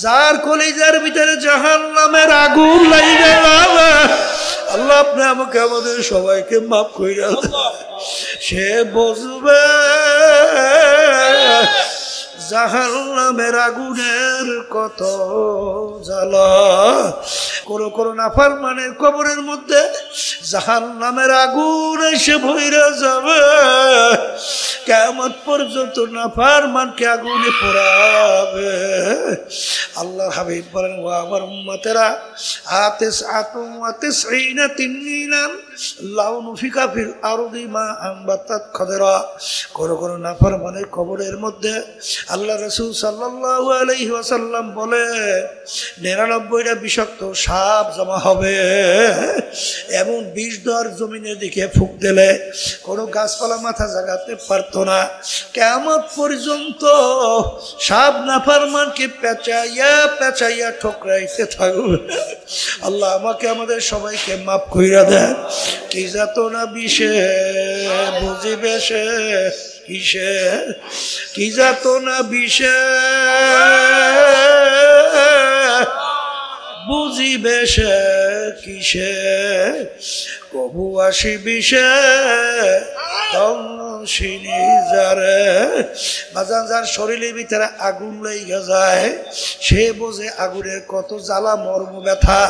যার কলিজার ভিতরে জাহান্নামের আগুন লাইগা যাবে, আল্লাহ আপনি আমাকে আমাদের সবাইকে মাফ কইরা দেন। সে বুঝবে জাহান্নামের আগুনের কত জ্বালা। কোন কোন নাফরমানের কবরের মধ্যে জাহান্নামের আগুন এসে ভইরা যাবে, কিয়ামত পর্যন্ত নাফরমানকে আগুনে পোড়াবে। আল্লাহর হাবিব বলেন, ও আমার উম্মতেরা, আতিসআতুন ওয়া তিসঈনা তিননিনান লাউ নুফিকা ফিল আরদি মা আনবাতাত খাদরা। কোন কোন নাফরমানের কবরের মধ্যে আল্লাহ রাসূল সাল্লাল্লাহু আলাইহি ওয়াসাল্লাম বলে 99টা বিষাক্ত সাপ জমা হবে। এমন বিষ দর জমিনের দিকে ফুঁক দিলে কোনো গাছপালা মাথা জাগাতে পারতো না। কিয়ামত পর্যন্ত সাপ নাফরমানকে পেঁচাইয়া পেঁচাইয়া ঠোকরাইতে থাকবে। আল্লাহ আমাকে আমাদের সবাইকে মাফ কইরা দেন। কি যাতনা বিষে বুঝিবে সে কিসে, কি যাতনা বিষে বুঝিবে সে কিসে, কবু আসি বিষে তংসিনী যারে। বাজান যার শরীরের ভিতরে আগুন লেগে যায় সে বোঝে আগুনের কত জ্বালা মর্ম ব্যথা।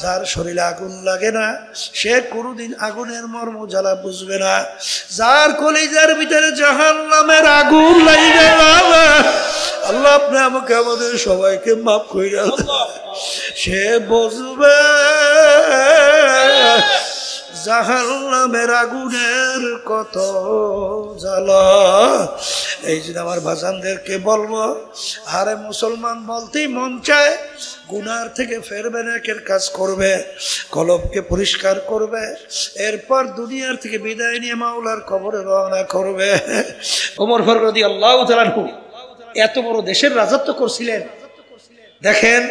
যার শরীরে আগুন লাগে না সে কোনোদিন আগুনের মর্ম জ্বালা বুঝবে না। যার কলিজার ভিতরে জাহান্নামের আগুন লেগে যাবে, আল্লাহ আপনি আমাকে আমাদের সবাইকে মাফ কইরা দেন। সে বুঝবে জাহান্নামের আগুনের কত জ্বালা। এই জন্য আমার ভাষানদেরকে বলবো, আরে মুসলমান বলতেই মন চায় গুনার থেকে ফেরবে, নেকের কাজ করবে, কলবকে পরিষ্কার করবে, এরপর দুনিয়ার থেকে বিদায় নিয়ে মাওলার কবরে রওনা করবে। ওমর ফারুক রাদিয়াল্লাহু তাআলা আনহু এত বড় দেশের রাজত্ব করছিলেন। দেখেন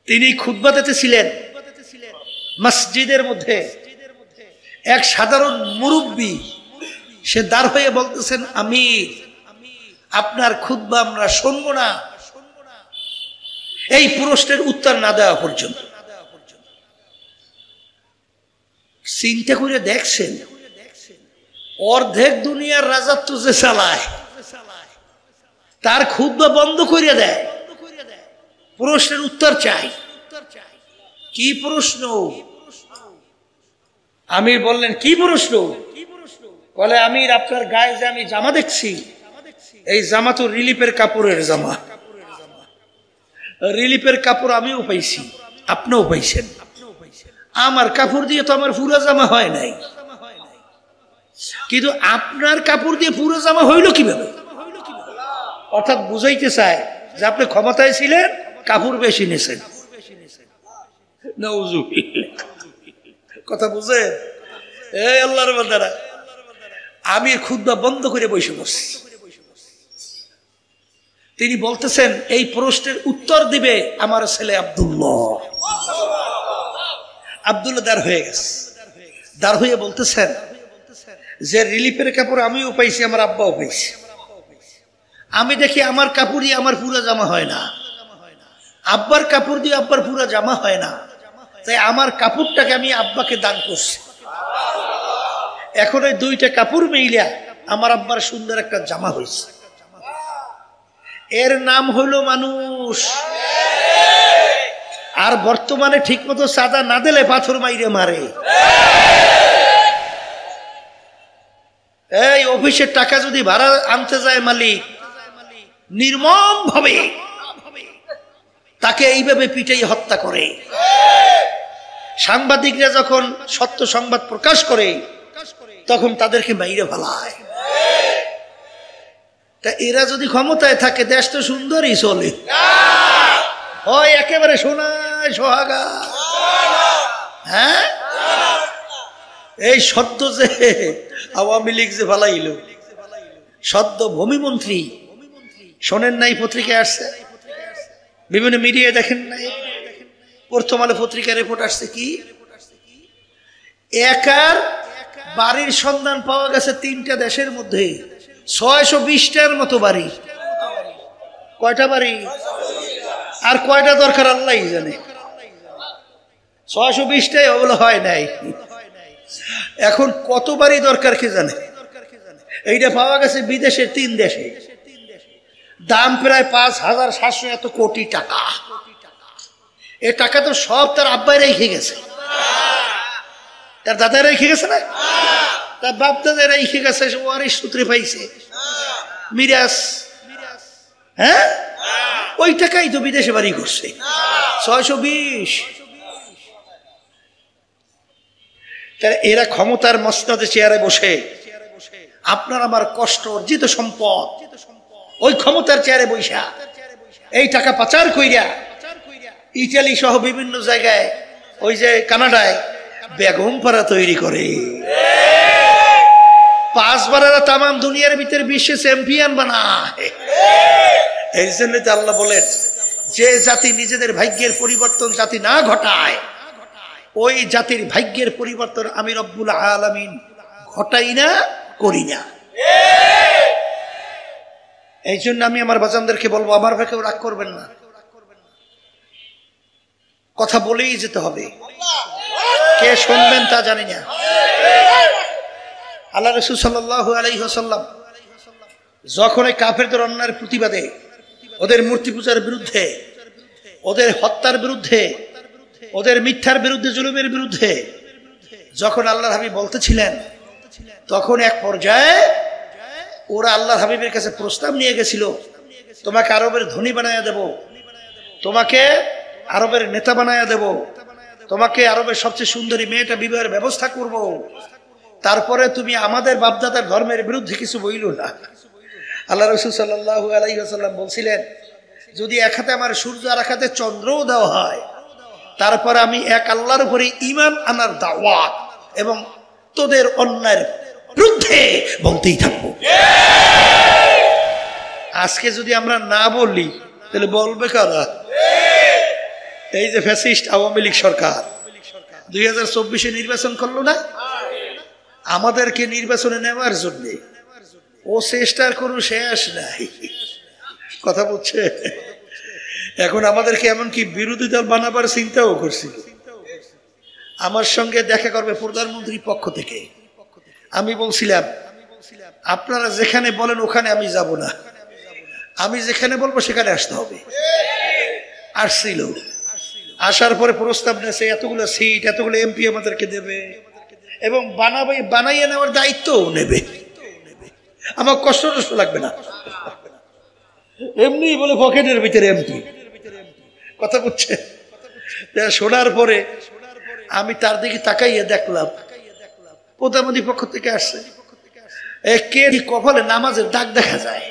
তিনি খুতবা দিতেছিলেন মসজিদের মধ্যে, এক সাধারণ মুরব্বী সে দাঁড় হয়ে বলতেছেন, আমির আপনার খুতবা আমরা শুনবো না এই প্রশ্নের উত্তর না দেওয়া পর্যন্ত। চিন্তা করে দেখছেন অর্ধেক দুনিয়ার রাজত্ব যে চালায় তার খুতবা বন্ধ করে দেয়, প্রশ্নের উত্তর চাই। কি প্রশ্ন? আমির বললেন, কি প্রশ্ন? বলে, আমির আপনার গায়ে যে আমি জামা দেখছি এই জামা তো রিলিফের কাপড়ের জামা। রিলিফের কাপড় আমিও পাইছি, আপনিও পাইছেন, আমার কাপড় দিয়ে তো আমার পুরো জামা হয় নাই, কিন্তু আপনার কাপড় দিয়ে পুরো জামা হইল কিভাবে? অর্থাৎ বুঝাইতে চায় যে আপনি ক্ষমতায় ছিলেন, কাপড় বেশি নিয়েছেন। কথা বুঝে? এই আল্লাহর বান্দারা, আমি খুতবা বন্ধ করে বসে বসছি। তিনি বলতেছেন এই প্রশ্নের উত্তর দিবে আমার ছেলে আব্দুল্লাহ। আব্দুল্লাহ দাঁড় হয়ে গেছে, দাঁড় হয়ে বলতেছেন যে রিলিফের কাপড় আমিও পাইছি, আমার আব্বাও পাইছি। আমি দেখি আমার কাপড় দিয়ে আমার পুরো জামা হয় না, আব্বার কাপড় দিয়ে আব্বার পুরো জামা হয় না, তাই আমার কাপড়টাকে আমি আব্বাকে দান করছি। এখন এই দুইটা কাপড় মিলিয়া আমার আব্বার সুন্দর একটা জামা হয়েছে। এর নাম হলো মানুষ। আর বর্তমানে ঠিক মতো সাদা না দিলে পাথর মাইরে মারে। এই অফিসের টাকা যদি ভাড়া আনতে যায় মালিক, নির্মম ভাবে তাকে এইভাবে পিটাই হত্যা করে। সাংবাদিকরা যখন সত্য সংবাদ প্রকাশ করে তখন তাদেরকে মাইরে ফেলায়। তা এরা যদি ক্ষমতায় থাকে দেশ তো সুন্দরই চলে, হয় একেবারে সোনায় সোহাগা। হ্যাঁ, এই সদ্য যে আওয়ামী লীগ যে ফালাইল, সদ্য ভূমিমন্ত্রী শোনেন নাই, পত্রিকায় আসছে, বিভিন্ন মিডিয়ায় দেখেন নাই, প্রথম আলো পত্রিকার রিপোর্ট আসছে কি একার বাড়ির সন্ধান পাওয়া গেছে 3টা দেশের মধ্যে, 620টার মতো বাড়ি। কয়টা বাড়ি? আর কয়টা দরকার আল্লাহই জানে। 620টাই ওগুলো হয় নাই। এখন কত বাড়ি দরকার কে জানে। এইটা পাওয়া গেছে বিদেশের 3 দেশে, দাম প্রায় 5,700 এত কোটি টাকা। এই টাকা তো সব তার আব্বাই রেখে গেছে, তার দাদা রেখে গেছে না, তার বাপ দাদা রেখে গেছে, ওয়ারিশ সূত্রে পাইছে মিরাস। হ্যাঁ, ওই টাকাই তো বিদেশে বাড়ি করছে 620। এরা ক্ষমতার মসনদে চেয়ারে বসে আপনার আমার কষ্ট অর্জিত সম্পদ ওই ক্ষমতার চেয়ারে বৈশা এই টাকা পাচার কইরা ইটালি সহ বিভিন্ন জায়গায়, ওই যে কানাডায় বেগম পাড়া তৈরি করে। 5 বারেরা তামাম দুনিয়ার ভিতরে বিশ্বে চ্যাম্পিয়ন বানায়। এই জন্য তো আল্লাহ বলেন, যে জাতি নিজেদের ভাগ্যের পরিবর্তন জাতি না ঘটায়, ওই জাতির ভাগ্যের পরিবর্তন আমি রব্বুল আলামিন ঘটাই না, করি না। এই জন্য আমি আমার বাজানদেরকে বলবো, আমার ভাইকেও রাগ করবেন না, কথা বলেই যেতে হবে। কে শুনবেন তা জানি না। আল্লাহ রাসূল সাল্লাল্লাহু আলাইহি ওয়াসাল্লাম যখন এই কাফেরদের অন্যায়ের প্রতিবাদে, ওদের মূর্তি পূজার বিরুদ্ধে, ওদের হত্যার বিরুদ্ধে, ওদের মিথ্যার বিরুদ্ধে, জুলুমের বিরুদ্ধে যখন আল্লাহর হাবিব বলতেছিলেন, তখন এক পর্যায়ে ওরা আল্লাহর হাবিবের কাছে প্রস্তাব নিয়ে গেছিল, তোমাকে আরবের ধনী বানায়া দেব, তোমাকে আরবের নেতা বানায়া দেব, তোমাকে আরবের সবচেয়ে সুন্দরী মেয়েটা বিবাহের ব্যবস্থা করব, তারপরে তুমি আমাদের বাপদাদার ধর্মের বিরুদ্ধে কিছু বইল না। আল্লাহ রাসূল সাল্লাল্লাহু আলাইহি ওয়াসাল্লাম বলছিলেন, যদি এক হাতে আমার সূর্য আর এক হাতে চন্দ্রও দেওয়া হয়, তারপর আমি এক আল্লাহর উপরে ঈমান আনার দাওয়াত এবং তোদের অন্যায়ের বিরুদ্ধে বলতেই থাকবো। আজকে যদি আমরা না বলি তাহলে বলবে কারা? এই যে ফ্যাসিস্ট আওয়ামী লীগ সরকার 2024-এ নির্বাচন করলো না, আমাদেরকে নির্বাচনে নেওয়ার জন্য ও চেষ্টার কোনো শেষ নাই। কথা বলছে, এখন আমাদেরকে এমনকি বিরোধী দল বানাবার চিন্তাও করছিল। আমার সঙ্গে দেখা করবে প্রধানমন্ত্রীর পক্ষ থেকে। আমি বলছিলাম, আপনারা যেখানে বলেন ওখানে আমি যাব না, আমি যেখানে বলবো সেখানে আসতে হবে। আসছিল, আসার পরে প্রস্তাব নিয়েছে এতগুলো সিট, এতগুলো এমপি আমাদেরকে দেবে এবং বানাইয়ে নেওয়ার দায়িত্বও নেবে। আমার কষ্ট লাগবে না, এমনি বলে পকেটের ভিতরে এমপি। কথা বুঝছে? শোনার পরে আমি তার দিকে তাকাইয়ে দেখলাম প্রধানমন্ত্রীর পক্ষ থেকে আসছে, কে কপালে নামাজের দাগ দেখা যায়।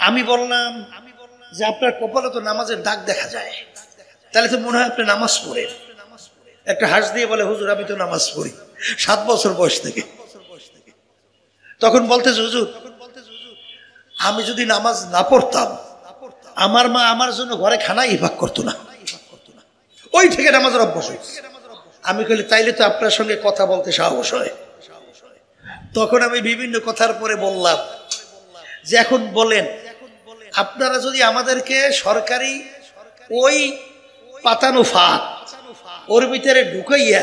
আমি বললাম যে আপনার কপালে তো নামাজের দাগ দেখা যায়, তাহলে তো মনে হয় আপনি নামাজ পড়েন। একটা হাস দিয়ে বলে, হুজুর আমি তো নামাজ পড়ি 7 বছর বয়স থেকে। তখন বলতেছে, হুজুর আমি যদি নামাজ না পড়তাম, আমার মা আমার জন্য ঘরে খানাই ভাগ করতো না, ওই থেকে নামাজের অভ্যাস হয়েছে। আমি কইলে তাইলে তো আপনার সঙ্গে কথা বলতে সাহস হয়। তখন আমি বিভিন্ন কথার পরে বললাম যে এখন বলেন, আপনারা যদি আমাদেরকে সরকারি ওই পাতানো ফাঁদ ওর ভিতরে ঢুকাইয়া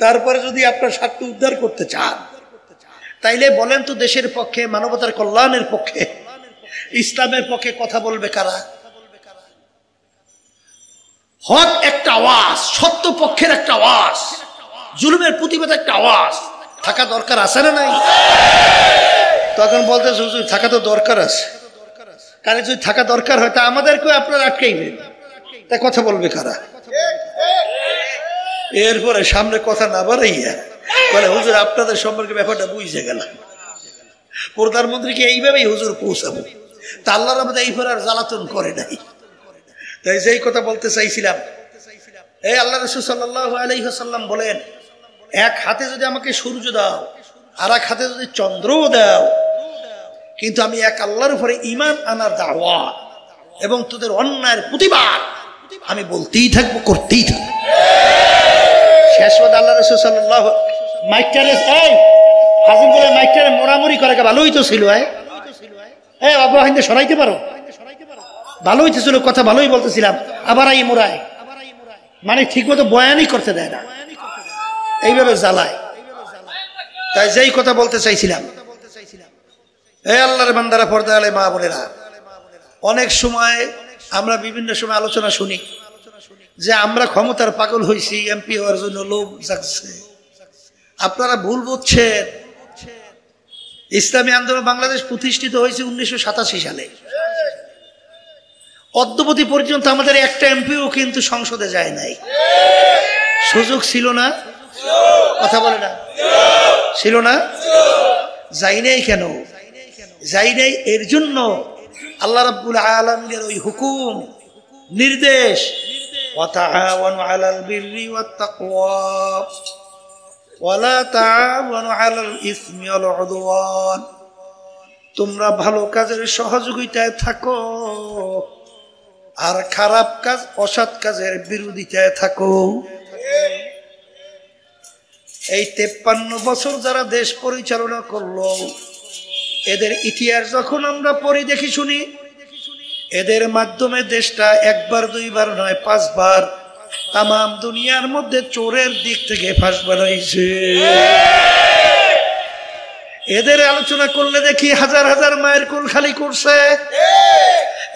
তারপরে যদি আপনার স্বার্থ উদ্ধার করতে চান, তাইলে বলেন তো দেশের পক্ষে, মানবতার কল্যাণের পক্ষে, ইসলামের পক্ষে কথা বলবে কারা? হক একটা আওয়াজ, সত্য পক্ষের একটা আওয়াজ, জুলুমের প্রতিবাদ একটা আওয়াজ থাকা দরকার আছে না নাই? তখন বলতে হুজুর থাকা তো দরকার আছে, কারণ যদি থাকা দরকার হয় তা আমাদেরকেও আপনারা আটকাইবেন, তা কথা বলবে কারা? এরপরে সামনে কথা না বাড়াইয়া বলে, হুজুর আপনাদের সম্পর্কে ব্যাপারটা বুঝে গেলাম, প্রধানমন্ত্রীকে এইভাবেই হুজুর পৌঁছাবো। তা আল্লাহর আমাদের এইভাবে আর জ্বালাতন করে নাই। তাই যেই কথা বলতে চাইছিলাম, এই আল্লাহ রাসূল সাল্লাল্লাহু আলাইহি ওয়াসাল্লাম বলেন, এক হাতে যদি আমাকে সূর্য দাও আর এক হাতে যদি চন্দ্রও দাও, কিন্তু আমি এক আল্লাহর উপরে ঈমান আনার দাওয়াত এবং তোদের অন্যায়ের প্রতিবাদ আমি বলতেই থাকবো, করতেই থাকবো। শেষ কথা আল্লাহ রাসূল সাল্লাল্লাহু মাইকটারে এই হাজির করে মাইকটারে মোড়ামুড়ি করে ভালোই তো ছিল। অগ্রহাইন্দে সরাইতে পারো, ভালো হইতেছিল, কথা ভালোই বলতেছিলাম, আবার এই মোড়ায়, মানে ঠিক মতো বয়ানই করতে দেয় না, এইভাবে জ্বালায়। তাই যেই কথা বলতে চাইছিলাম, আল্লাহর বান্দারা, পর্দা আলে মা বোনেরা, অনেক সময় আমরা বিভিন্ন সময় আলোচনা শুনি যে আমরা ক্ষমতার পাগল হয়েছি, এমপি হওয়ার জন্য লোভ জাগছে। আপনারা ভুল বুঝছেন। ইসলামী আন্দোলন বাংলাদেশ প্রতিষ্ঠিত হয়েছে 1987 সালে। অদ্যবধি পর্যন্ত আমাদের একটা এমপিও কিন্তু সংসদে যায় নাই। সুযোগ ছিল না? কথা বলে না, ছিল না? যাই নাই কেন? যাই নাই এর জন্য আল্লাহ রাব্বুল আলামিনের ওই হুকুম, নির্দেশ, ওয়াতাআওয়ানু আলাল বিররি ওয়াত তাকওয়া ওয়ালা তাআওয়ানু আলাল ইসমি ওয়াল উদওয়ান, তোমরা ভালো কাজের সহযোগিতায় থাকো আর খারাপ কাজ, অসৎ কাজের বিরোধিতায় থাকো। এই 53 বছর যারা দেশ পরিচালনা করলো, এদের ইতিহাস যখন আমরা পড়ি, দেখি, শুনি, এদের মাধ্যমে দেশটা একবার দুইবার নয় 5 বার তাম দুনিয়ার মধ্যে চোরের দিক থেকে ফাঁস বানাইছে। এদের আলোচনা করলে দেখি হাজার হাজার মায়ের কোল খালি করছে।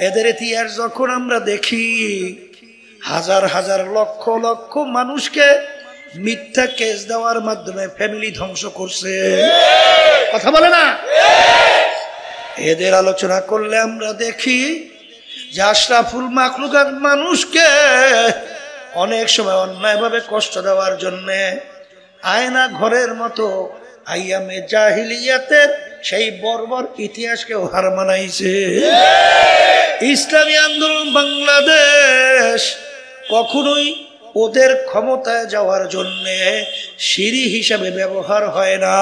এদের ইতিহাস যখন আমরা দেখি, হাজার হাজার লক্ষ লক্ষ মানুষকে মিথ্যা কেস দেওয়ার মাধ্যমে ফ্যামিলি ধ্বংস করছে। কথা বলে না? এদের আলোচনা করলে আমরা দেখি যে আশরাফুল মাখলুকাত মানুষকে অনেক সময় অন্যায়ভাবে কষ্ট দেওয়ার জন্য আয়না ঘরের মতো আইয়ামে জাহিলিয়াতের সেই বর্বর ইতিহাসকে হার মানাইছে। ইসলামী আন্দোলন বাংলাদেশ কখনোই ওদের ক্ষমতায় যাওয়ার জন্য সিঁড়ি হিসাবে ব্যবহার হয় না।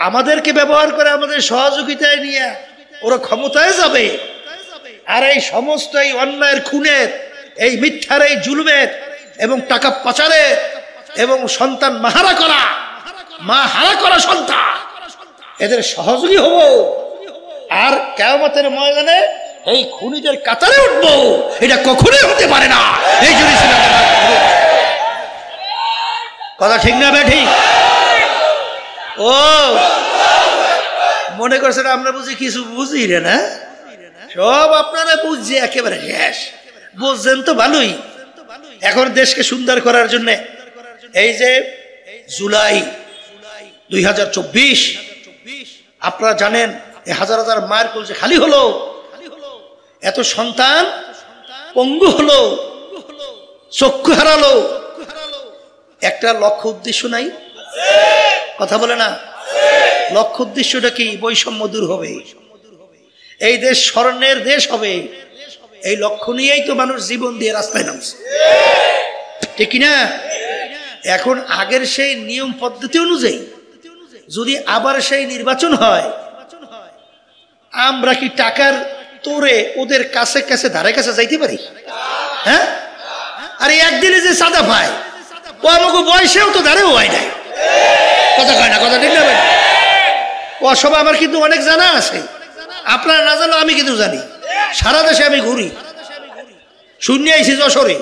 আমাদেরকে ব্যবহার করে আমাদের সহযোগিতায় নিয়ে ওরা ক্ষমতায় যাবে। আর এই সমস্ত এই অন্যায়ের, খুনের, এই মিথ্যার, এই জুলুমের এবং টাকা পাচারের এবং সন্তান মাহারা করা, মা হারা করা সন্তান, এদের সহযোগী হব। আর কিয়ামতের ময়দানে এই খুনিদের কাতারে উঠবো, এটা কখনোই হতে পারে না। এই জন্য কথা ঠিক না ঠিক? ও মনে করছেন আমরা বুঝি কিছু বুঝি রে না? সব আপনারা বুঝছে একেবারে শেষ। বুঝছেন তো ভালোই। এখন দেশকে সুন্দর করার জন্য এই যে জুলাই 2024, আপনারা জানেন এই হাজার হাজার মায়ের কোল যে খালি হলো, এত সন্তান পঙ্গু হলো, চক্ষু হারালো, একটা লক্ষ্য উদ্দেশ্য নাই? কথা বলে না? লক্ষ্য উদ্দেশ্যটা কি? বৈষম্য দূর হবে, এই দেশ স্বর্ণের দেশ হবে। এই লক্ষ্য নিয়েই তো মানুষ জীবন দিয়ে রাস্তায় নামছে, ঠিক কিনা? এখন আগের সেই নিয়ম পদ্ধতি অনুযায়ী যদি আবার সেই নির্বাচন হয়, আমরা কি টাকার তোরে ওদের কাছে কাছে ধারে কাছে যাইতে পারি? হ্যাঁ, আরে একদিনে যে সাদা পায় ও আমাকে বয়সেও তো ধারেও হয় নাই। কথা কয় না? কথা ঠিক না? ও সব আমার কিন্তু অনেক জানা আছে, আপনারা না জানো, আমি কিন্তু জানি। সারা দেশে আমি ঘুরি, শুনে আইছি যশোরে,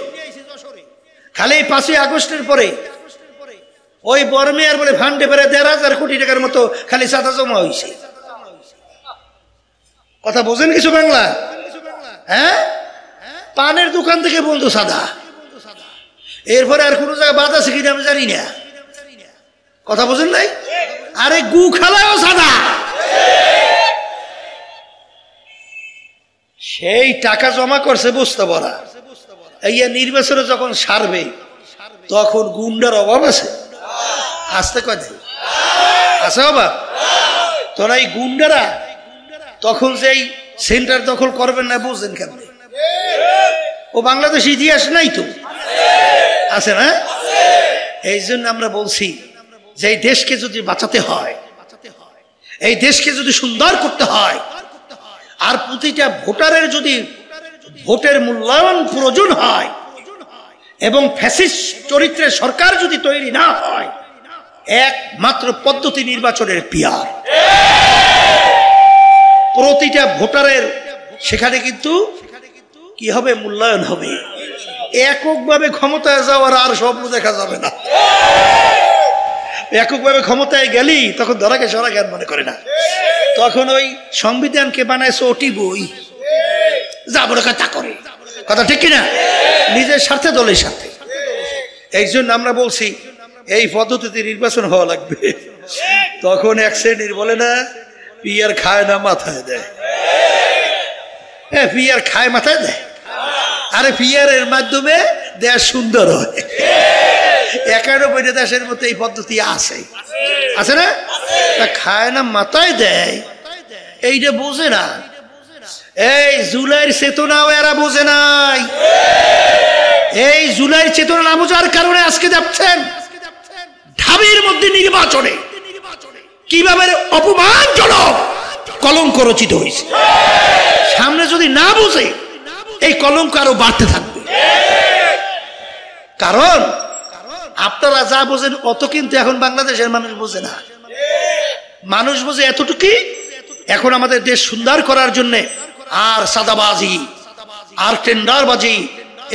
খালি 5ই আগস্টের পরে ওই বর্মিয়ার বলে ফান্ডে পেরে 1,500 কোটি টাকার মতো খালি চাঁদা জমা হয়েছে। কথা বোঝেন কিছু বাংলা? হ্যাঁ, পানের দোকান থেকে বন্ধু সাদা, এরপরে আর কোনো জায়গায় বাদ আছে কিনা আমি জানি না। কথা বোঝেন নাই? আরে গু খালায়ও সাদা। সেই টাকা জমা করছে বস্তা ভরা। এই নির্বাচনে যখন সারবে তখন গুন্ডার অভাব আছে? আসতে কয় দেয় আছে অভাব? তোরা এই গুন্ডারা তখন যেই সেন্টার দখল করবেন না, বুঝলেন কেন? ও বাংলাদেশ ইতিহাস নাই তো? আছে না? এই জন্য আমরা বলছি যে এই দেশকে যদি বাঁচাতে হয়, এই দেশকে যদি সুন্দর করতে হয়, আর প্রতিটা ভোটারের যদি ভোটের মূল্যায়ন প্রয়োজন হয় এবং ফ্যাসিস্ট চরিত্রের সরকার যদি তৈরি না হয়, একমাত্র পদ্ধতি নির্বাচনের পিয়ার। প্রতিটা ভোটারের সেখানে কিন্তু কি হবে, মূল্যায়ন হবে। এককভাবে ক্ষমতায় যাওয়ার আর স্বপ্ন দেখা যাবে না। এককভাবে ক্ষমতায় গেলি তখন ধরাকে সরা জ্ঞান মনে করে না, তখন ওই সংবিধানকে বানায় ওটি বই যা বলে তা করে, কথা ঠিক কিনা, নিজের স্বার্থে দলের স্বার্থে। এই জন্য আমরা বলছি এই পদ্ধতিতে নির্বাচন হওয়া লাগবে। তখন এক শ্রেণীর বলে না পিয়ার খায় না মাথায় দেয়, হ্যাঁ পিয়ার খায় মাথায় দেয়। আরে পিয়ারের মাধ্যমে দেশ সুন্দর হয়। 91 দেশের মধ্যে এই পদ্ধতি আছে, আছে না? খায় না মাথায় দেয়, এইটা বোঝে না। এই জুলাইয়ের চেতনাও এরা বোঝে নাই। এই জুলাইয়ের চেতনা না বোঝার কারণে আজকে যাচ্ছেন ঢাবির মধ্যে নির্বাচনে কিভাবে অপমানজনক কলঙ্ক রচিত হয়েছে। সামনে যদি না বুঝে এই কলঙ্ক আরো বাড়তে থাকবে। কারণ আপনারা যা বোঝেন অত কিন্তু এখন বাংলাদেশের মানুষ বোঝে না। মানুষ বোঝে এতটুকু, এখন আমাদের দেশ সুন্দর করার জন্য আর সাদাবাজি আর টেন্ডারবাজি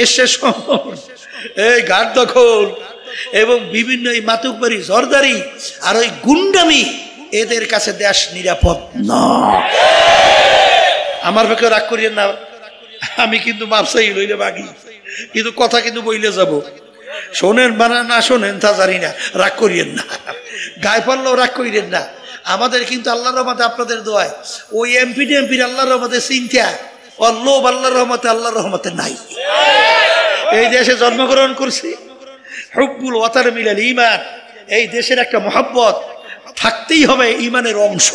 এসে এই ঘাট দখল এবং বিভিন্ন এই মাতুকবাড়ি জরদারি আর ওই গুন্ডামি, এদের কাছে দেশ নিরাপদ না। আমার পক্ষে রাগ করিয়েন না, আমি কিন্তু মাপসাই লইলে বাগি, কিন্তু কথা কিন্তু বইলে যাব। শোনেন বা না শোনেন তা জানি না, রাগ করিয়েন না, গায়ে পড়লেও রাগ করিয়েন না। আমাদের কিন্তু আল্লাহর রহমতে, আপনাদের দোয়ায় ওই এমপি টিএমপির আল্লাহর রহমতে চিন্তা ও লোভ আল্লাহর রহমতে, আল্লাহর রহমতে নাই। এই দেশে জন্মগ্রহণ করছি, হুব্বুল ওয়াতান মিনাল ঈমান, এই দেশের একটা মহব্বত থাকতেই হবে, ঈমানের অংশ।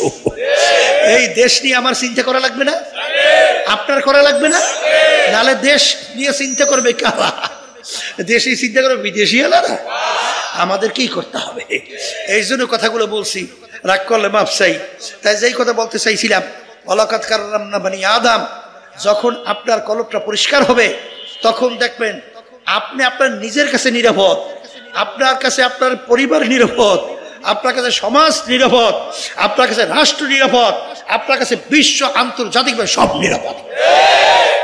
এই দেশ নিয়ে আমার চিন্তা করা লাগবে না, আপনার করা লাগবে না, নালে দেশ নিয়ে চিন্তা করবে কারা? দেশে চিন্তা করবে বিদেশি এলারা। আমাদের কি করতে হবে? এই জন্য কথাগুলো বলছি, রাগ করলে মাফ চাই। তাই যেই কথা বলতে চাইছিলাম, ওয়ালাকাদ কাররামনা বানি আদম, যখন আপনার কলবটা পরিষ্কার হবে তখন দেখবেন আপনি আপনার নিজের কাছে নিরাপদ, আপনার কাছে আপনার পরিবার নিরাপদ, আপনার কাছে সমাজ নিরাপদ, আপনার কাছে রাষ্ট্র নিরাপদ, আপনার কাছে বিশ্ব আন্তর্জাতিকভাবে সব নিরাপদ।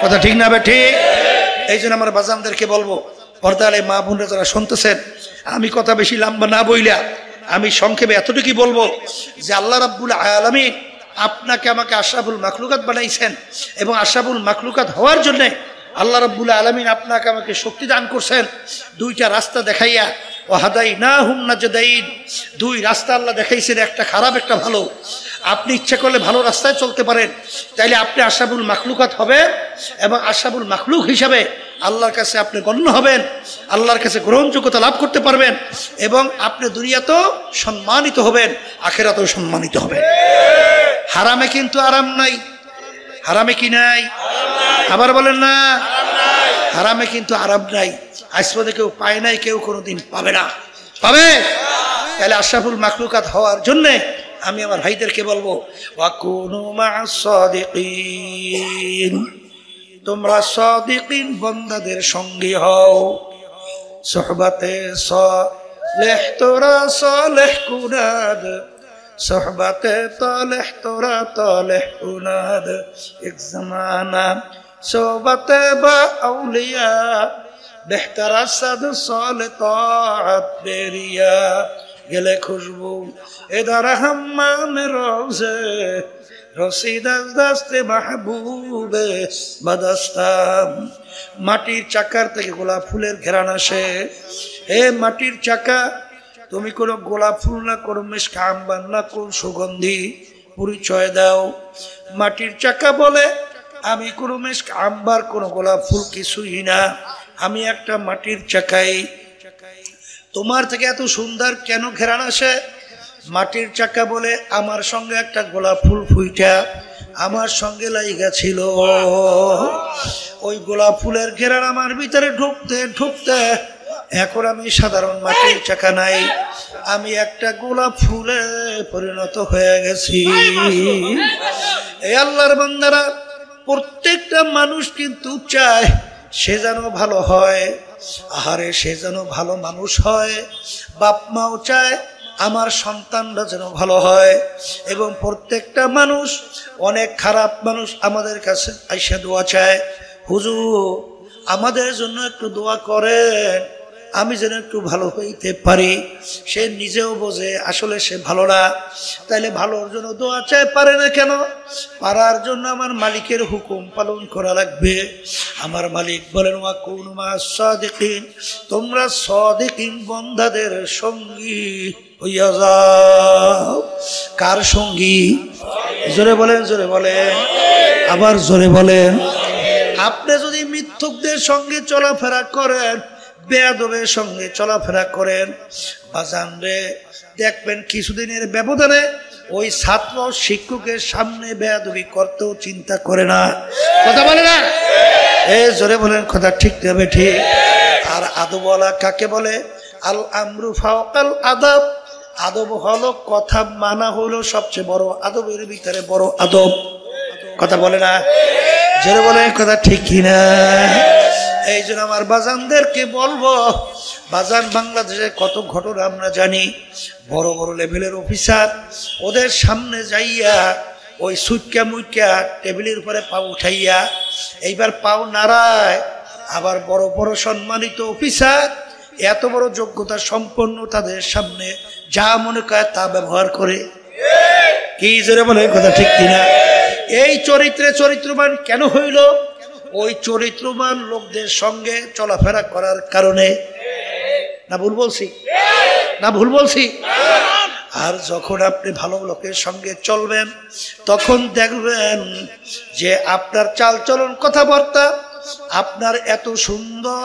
কথা ঠিক না ঠিক? এই জন্য আমার বাজানদেরকে বলবো, পর্দালে মা বোনরা যারা শুনতেছেন, আমি কথা বেশি লম্বা না বইলা আমি সংক্ষেপে এতটুকুই বলবো যে আল্লাহ রাব্বুল আলামিন আপনাকে আমাকে আশরাফুল মাখলুকাত বানাইছেন এবং আশরাফুল মাখলুকাত হওয়ার জন্য আল্লাহ রাব্বুল আলামিন আপনাকে আমাকে শক্তি দান করছেন। দুইটা রাস্তা দেখাইয়া ওয়াহাদাইনাহুম নাজদাইন, দুই রাস্তা আল্লাহ দেখাইছেন, একটা খারাপ একটা ভালো। আপনি ইচ্ছা করলে ভালো রাস্তায় চলতে পারেন, তাইলে আপনি আশরাফুল মাখলুকাত হবেন এবং আশরাফুল মাখলুক হিসাবে আল্লাহর কাছে আপনি গণ্য হবেন, আল্লাহর কাছে গ্রহণযোগ্যতা লাভ করতে পারবেন এবং আপনি দুনিয়াতেও সম্মানিত হবেন, আখিরাতেও সম্মানিত হবেন। হারামে কিন্তু আরাম নাই, হারামে কি নাই? আবার বলেন না, হারামে কিন্তু আরাম নাই। আজ পর্যন্ত কেউ পায় নাই, কেউ কোনোদিন পাবে না, পাবে। তাহলে আশরাফুল মাখলুকাত হওয়ার জন্য আমি আমার ভাইদেরকে বলবো, ওয়াকুনু মা'আস সাদিকিন, তোমরা সাদিকিন বান্দাদের সঙ্গী হও। সুহবাতে সালেহ তোরা সালেহ কুনাদ, সুহবাতে তালেহ তোরা তালেহ কুনাদ। এক জামানা সোহবতে বা আউলিয়া, বেহতর আসদ সালে তাআত বেরিয়া। গেলে খুশবু এদার হাম্মাম রোজে, রসিদাস দাস্তে মাহবুবে বাদাস্তাম। মাটির চাকার থেকে গোলাপ ফুলের ঘেরান আসে। হে মাটির চাকা, তুমি কোনো গোলাপ ফুল না, কোনো মিশক আম্বার না, কোন সুগন্ধি পরিচয় দাও। মাটির চাকা বলে আমি কোনো মিশক আম্বার, কোনো গোলাপ ফুল কিছুই না, আমি একটা মাটির চাকাই। তোমার থেকে এত সুন্দর কেন ঘেরান আসে? মাটির চাকা বলে আমার সঙ্গে একটা গোলাপ ফুল ফুইটা আমার সঙ্গে লাইগা ছিল। ওই গোলাপ ফুলের ঘেরান আমার ভিতরে ঢুকতে ঢুকতে এখন আমি সাধারণ মাটির চাকা নাই, আমি একটা গোলাপ ফুলে পরিণত হয়ে গেছি। এই আল্লাহর বান্দারা, প্রত্যেকটা মানুষ কিন্তু চায় সে যেন ভালো হয়, আহারে সে যেন ভালো মানুষ হয়। বাপ মাও চায় আমার সন্তানরা যেন ভালো হয়। এবং প্রত্যেকটা মানুষ, অনেক খারাপ মানুষ আমাদের কাছে আইসা দোয়া চায়, হুজুর আমাদের জন্য একটু দোয়া করেন, আমি যেন একটু ভালো হইতে পারি। সে নিজেও বোঝে আসলে সে ভালো না, তাইলে ভালোর জন্য দোয়া চায়, পারে না কেন? পারার জন্য আমার মালিকের হুকুম পালন করা লাগবে। আমার মালিক বলেন ওয়াকুনু মা'আস সাদিকিন, তোমরা সাদিকিন বান্দাদের সঙ্গী হইয়া যাও। কার সঙ্গী? জোরে বলেন, জোরে বলেন, আবার জোরে বলেন। আপনি যদি মিথ্যুকদের সঙ্গে চলাফেরা করেন, বেয়াদবের সঙ্গে চলাফেরা করেন, বাজান রে দেখবেন কিছুদিনের ব্যবধানে ওই ছাত্র শিক্ষকের সামনে বেয়াদবি করতেও চিন্তা করে না। কথা বলে না? জোরে বলেন, কথা ঠিক হবে ঠিক। আর আদবওয়ালা কাকে বলে? আল আমরু ফাওকাল আদব। আদব হলো কথা মানা, হলো সবচেয়ে বড় আদবের ভিতরে বড় আদব। কথা বলে না? জোরে বলেন, কথা ঠিক কিনা? এই জন্য আমার বাজানদেরকে বলবো, বাজান বাংলাদেশে কত ঘটনা আমরা জানি। বড় বড় লেভেলের অফিসার ওদের সামনে যাইয়া ওই সুটকা মুটকা টেবিলের উপরে পাও উঠাইয়া এইবার পাও নাড়ায়। আবার বড় বড় সম্মানিত অফিসার এত বড় যোগ্যতা সম্পন্ন তাদের সামনে যা মনে করে তা ব্যবহার করে। কি জোরে বলে, কথা ঠিক কিনা? এই চরিত্রবান কেন হইল? ওই চরিত্রবান লোকদের সঙ্গে চলাফেরা করার কারণে। না ভুল বলছি? না ভুল বলছি? আর যখন আপনি ভালো লোকের সঙ্গে চলবেন তখন দেখবেন যে আপনার চালচলন কথাবার্তা আপনার এত সুন্দর,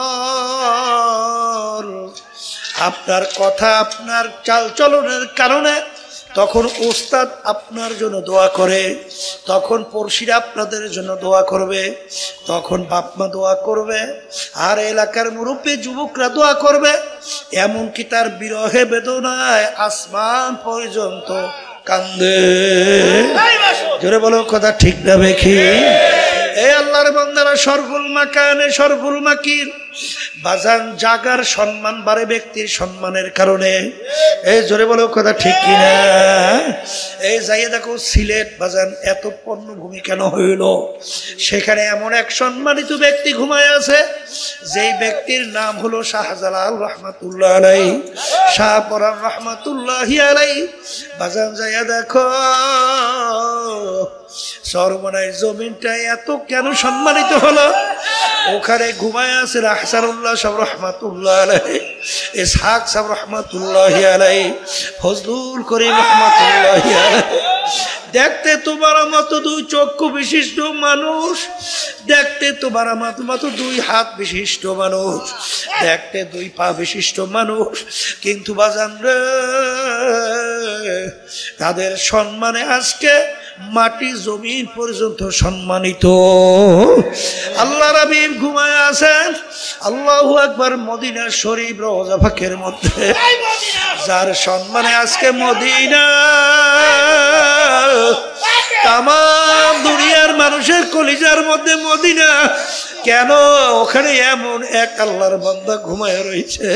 আপনার কথা আপনার চালচলনের কারণে তখন ওস্তাদ আপনার জন্য দোয়া করে, তখন পড়শিরা আপনাদের জন্য দোয়া করবে, তখন বাপমা দোয়া করবে, আর এলাকার মুরব্বী যুবকরা দোয়া করবে। এমনকি তার বিরহে বেদনায় আসমান পর্যন্ত কান্দে। জোরে বলো, কথা ঠিক না বেখি? এই আল্লাহর বান্দারা সরফুল মাকানে সরফুল মাকির। বাজান জাগার সম্মান বাড়ে ব্যক্তির সম্মানের কারণে। এই জোরে বলো, কথা ঠিক কিনা? এই যাইয়ে দেখো সিলেট বাজান এত পণ্যভূমি কেন হইল? সেখানে এমন এক সম্মানিত ব্যক্তি ঘুমায় আছে, যেই ব্যক্তির নাম হলো শাহজালাল রহমাতুল্লাহ আলাইহি, শাহপরান রহমাতুল্লাহি আলাইহি। বাজান যাইয়া দেখো সরমনায় জমিনটা এত কেন সম্মানিত হলো? ওখানে ঘুমায় আছে আহসানুল্লাহ সাহেব রহমাতুল্লাহ আলাইহি, ইসহাক সাহেব রহমাতুল্লাহি আলাইহি, ফজলুল করিম রহমাতুল্লাহি আলাইহি। দেখতে তোমার মতো দুই চক্ষু বিশিষ্ট মানুষ, দেখতে তোমার মতো দুই হাত বিশিষ্ট মানুষ, দেখতে দুই পা বিশিষ্ট মানুষ, কিন্তু বাজান রে তাদের সম্মানে আজকে মাটি জমিন পর্যন্ত সম্মানিত। আল্লাহ হাবিব ঘুমায় আছেন, আল্লাহু আকবার, মদিনা শরীফ রওজা পাকের মধ্যে, যার সম্মানে আজকে মদিনা তাম দুনিয়ার মানুষের কলিজার মধ্যে মদিনা। কেন? ওখানে এমন এক আল্লাহর বান্দা ঘুমায় রয়েছে,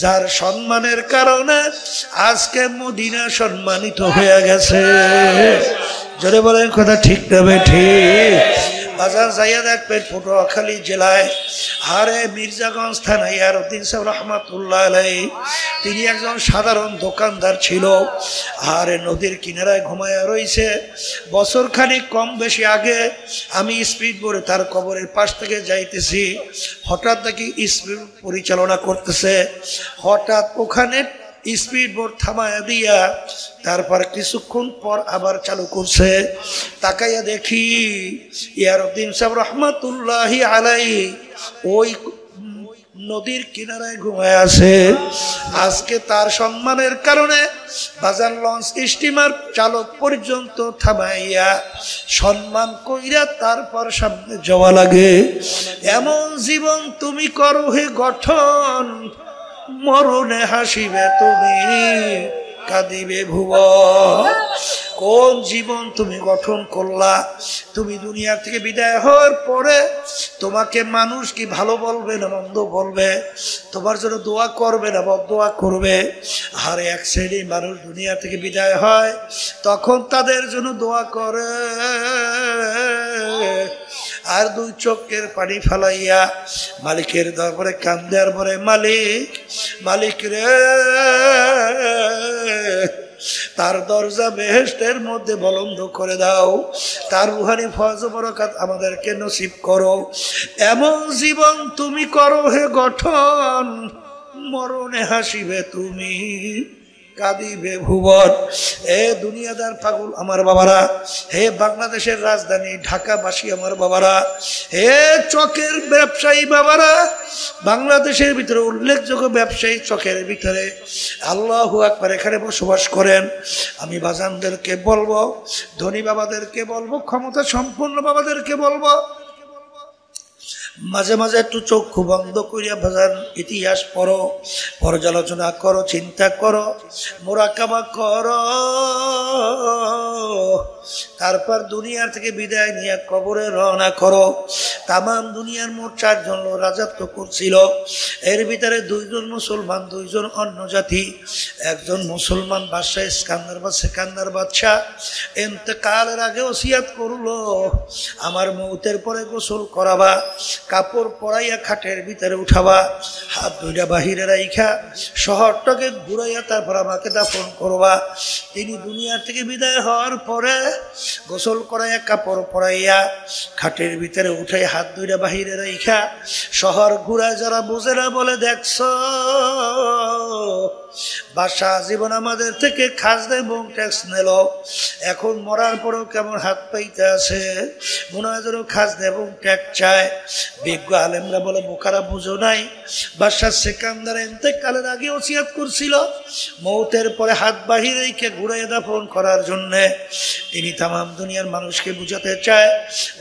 যার সম্মানের কারণে আজকে মদিনা সম্মানিত হয়ে গেছে। জোরে বলেন, কথা ঠিক না ঠিক? বাজার যাইয়া দেখবেন পটুয়াখালী জেলায় হারে মির্জাগঞ্জ থানায় ইয়ারউদ্দিন সাহেব রহমাতুল্লাহ আলাইহি, তিনি একজন সাধারণ দোকানদার ছিল, আর নদীর কিনারায় ঘুমায়া রয়েছে। বছর খানিক কম বেশি আগে আমি স্পিড বোর্ডে তার কবরের পাশ থেকে যাইতেছি, হঠাৎ দেখি স্পিড পরিচালনা করতেছে, হঠাৎ ওখানে স্পিড বোর্ড থামায়া দিয়া তারপর কিছুক্ষণ পর আবার চালু করছে। তাকাইয়া দেখি ইয়ারউদ্দিন সাহেব রহমাতুল্লাহি আলাইহি ওই নদীর কিনারায় ঘুমায় আছে। আজকে তার সম্মানের কারণে বাজার লঞ্চ স্টিমার চালক পর্যন্ত থামাইয়া সম্মান কইরা তারপর সামনে যাওয়া লাগে। এমন জীবন তুমি করো হে গঠন, মরণে হাসিবে তুমি কাঁদিবে ভুবন। কোন জীবন তুমি গঠন করলা? তুমি দুনিয়া থেকে বিদায় হওয়ার পরে তোমাকে মানুষ কি ভালো বলবে না মন্দ বলবে? তোমার জন্য দোয়া করবে না বদদোয়া করবে? আর এক শ্রেণীর মানুষ দুনিয়া থেকে বিদায় হয়, তখন তাদের জন্য দোয়া করে আর দুই চোখের পানি ফেলাইয়া মালিকের দরবারে কান্দে আর বলে, মালিক, মালিক রে, তার দরজা বেহেশতের মধ্যে বলন্দ করে দাও, তার রুহানি ফয়জ বরকত আমাদেরকে নসিব করো। এমন জীবন তুমি করো হে গঠন, মরণে হাসিবে তুমি, কাঁদিবে ভুবন। হে দুনিয়াদার পাগল আমার বাবারা, হে বাংলাদেশের রাজধানী ঢাকাবাসী আমার বাবারা, হে চকের ব্যবসায়ী বাবারা, বাংলাদেশের ভিতরে উল্লেখযোগ্য ব্যবসায়ী চকের ভিতরে আল্লাহু আকবার এখানে বসবাস করেন। আমি বাজানদেরকে বলবো, ধনী বাবাদেরকে বলবো, ক্ষমতা সম্পন্ন বাবাদেরকে বলবো, মাঝে মাঝে একটু চক্ষু বন্ধ করিয়া বাজান ইতিহাস পড়ো, পর্যালোচনা করো, চিন্তা করো, মোরাকাবা করো। তারপর দুনিয়ার থেকে বিদায় নিয়ে কবরে রওনা করো। তামাম দুনিয়ার মোট 4 জন রাজত্ব করছিল, এর ভিতরে 2 জন মুসলমান, 2 জন অন্য জাতি। একজন মুসলমান বাদশাহ ইস্কান্দার বা সেকান্দার বাদশাহ ইন্তেকালের আগে ওসিয়াত করলো, আমার মৌতের পরে গোসল করাবা, কাপড় পরাইয়া খাটের ভিতরে উঠাবা, হাত দুইটা বাহিরে রাইখা শহরটাকে ঘুরাইয়া তারপর আমাকে দাফন করবা। তিনি দুনিয়া থেকে বিদায় হওয়ার পরে গোসল করাইয়া কাপড় পরাইয়া খাটের ভিতরে উঠাই হাত দুইটা বাহিরে রাইখা শহর ঘুরায়। যারা বুঝে না বলে, দেখছ বাদশাহ জীবন আমাদের থেকে খাজনা এবং ট্যাক্স নিল, এখন মরার পরেও কেমন হাত পাইতে আছে, মনে হয় যেন খাজনা এবং ট্যাক্স চায়। বিজ্ঞ আলেমরা বলে, বোকারা বুঝো নাই, বাদশাহ সেকান্দার ইন্তেকালের আগে ওসিয়াত করছিল মৌতের পরে হাত বাহির রেখে ঘুরাইয়া দাফন করার জন্যে। তিনি তামাম দুনিয়ার মানুষকে বুঝাতে চায়,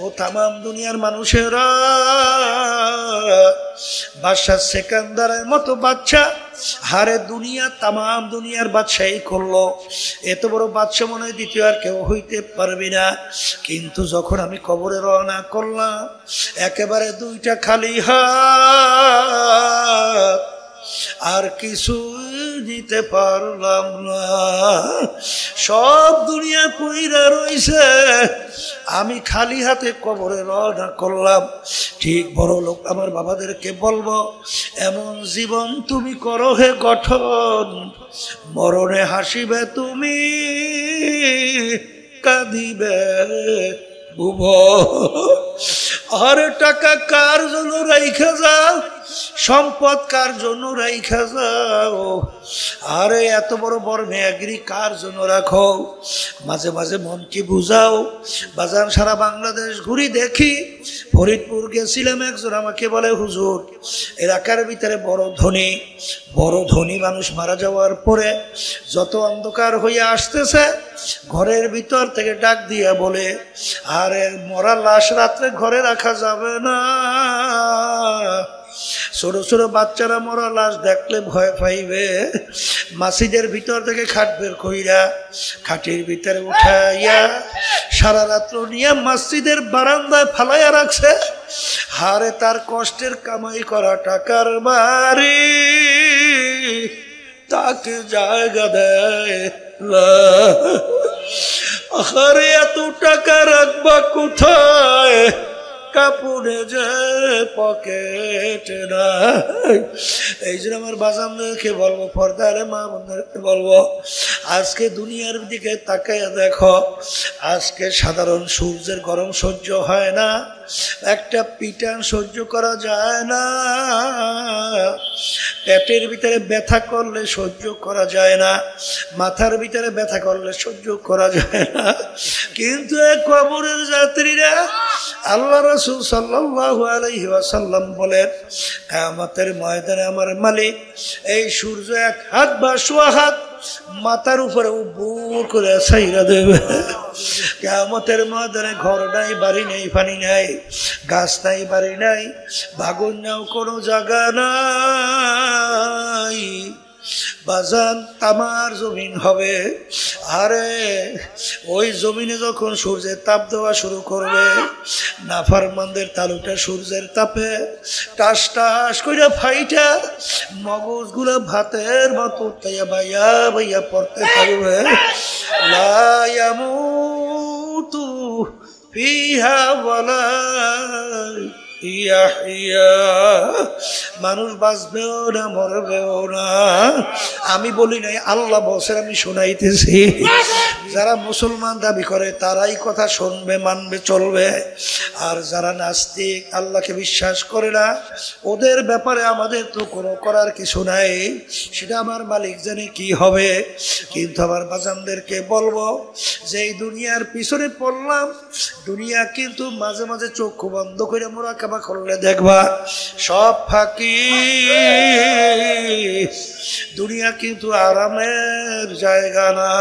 ও তামাম দুনিয়ার মানুষেরা, বাদশাহ সেকান্দারের মতো বাচ্চা হারে দুনিয়া তামাম দুনিয়ার বাদশাহী করলো, এত বড় বাদশা মনে হয় দ্বিতীয় আর কেউ হইতে পারবি না। কিন্তু যখন আমি কবরে রওনা করলাম, একেবারে 2টা খালি হাত, আর কিছু দিতে পারলাম না, সব দুনিয়া পইরা রইছে, আমি খালি হাতে কবরে রওনা করলাম। ঠিক বড় লোক আমার বাবাদেরকে বলবো, এমন জীবন তুমি করো হে গঠন, মরণে হাসিবে তুমি, কাঁদিবে ভুবন। আর টাকা কার জন্য রাইখা যাও, সম্পদ কার জন্য রাইখা যাও, আরে এত বড় বড় মেয়াগিরি কার জন্য রাখো? মাঝে মাঝে মনকে বুঝাও। বাজান সারা বাংলাদেশ ঘুরি দেখি, ফরিদপুর গেছিলাম, একজন আমাকে বলে, হুজুর এলাকার ভিতরে বড় ধনী মানুষ মারা যাওয়ার পরে যত অন্ধকার হইয়া আসতেছে, ঘরের ভিতর থেকে ডাক দিয়া বলে, আরে মরা লাশ রাত্রে ঘরে রাখা যাবে না, ছোট ছোট বাচ্চারা মরা লাশ দেখলে ভয় পাইবে, মাসিদের ভিতর থেকে খাট বের কইরা খাটের ভিতরে উঠাইয়া সারা রাত্র নিয়ে মসজিদের বারান্দায় ফালাইয়া রাখছে। হারে তার কষ্টের কামাই করা টাকার বাড়ি তাকে জায়গা দেয়, আরে এত টাকা রাখবা কোথায়, কাপড়ে যে পকেট নাই। এই জন্য আমার বাজানদেরকে বলবো, পর্দারে মা বোনদেরকে বলবো, আজকে দুনিয়ার দিকে তাকাইয়া দেখো, আজকে সাধারণ সূর্যের গরম সহ্য হয় না, একটা পিটান সহ্য করা যায় না, পেটের ভিতরে ব্যথা করলে সহ্য করা যায় না, মাথার ভিতরে ব্যথা করলে সহ্য করা যায় না। কিন্তু কবরের যাত্রীরা, আল্লাহ রাসূল সাল্লাল্লাহু আলাইহি ওয়াসাল্লাম বলেন, কিয়ামতের ময়দানে আমার মালিক এই সূর্য 1 হাত বা সোয়া হাত মাথার উপরে উবুর করে ছাইরা দেবে। কিয়ামতের ময়দানে ঘর নাই, বাড়ি নেই, পানি নাই, গাছ নাই, বাড়ি নাই, ভাগন নাও কোনো জায়গা নাই, বাজান তামার জমিন হবে। আরে ওই জমিনে যখন সূর্যের তাপ দেওয়া শুরু করবে, নাফরমানদের তালুটা সূর্যের তাপে টাস টাস কইরা ফাইটা মগজগুলো ভাতের মতো তাইয়া ভাইয়া ভাইয়া পড়তে থাকবে। লা ইয়ামুতু ফিহা ওয়ালা ইয়াহইয়া, মানুষ বাঁচবেও না মরবেও না। আমি বলি নাই, আল্লাহ বলছেন, আমি শোনাইতেছি। যারা মুসলমান দাবি করে তারাই কথা শুনবে, মানবে, চলবে। আর যারা নাস্তিক, আল্লাহকে বিশ্বাস করে না, ওদের ব্যাপারে আমাদের তো কোনো করার কিছু নাই। সেটা আমার মালিক জানে কি হবে। কিন্তু আমার বাজানদেরকে বলবো যে এই দুনিয়ার পিছনে পড়লাম, দুনিয়া কিন্তু মাঝে মাঝে চক্ষু বন্ধ করে মোরাকাবা করলে দেখবা সব ফাঁকি। দুনিয়া কিন্তু আরামের জায়গা না।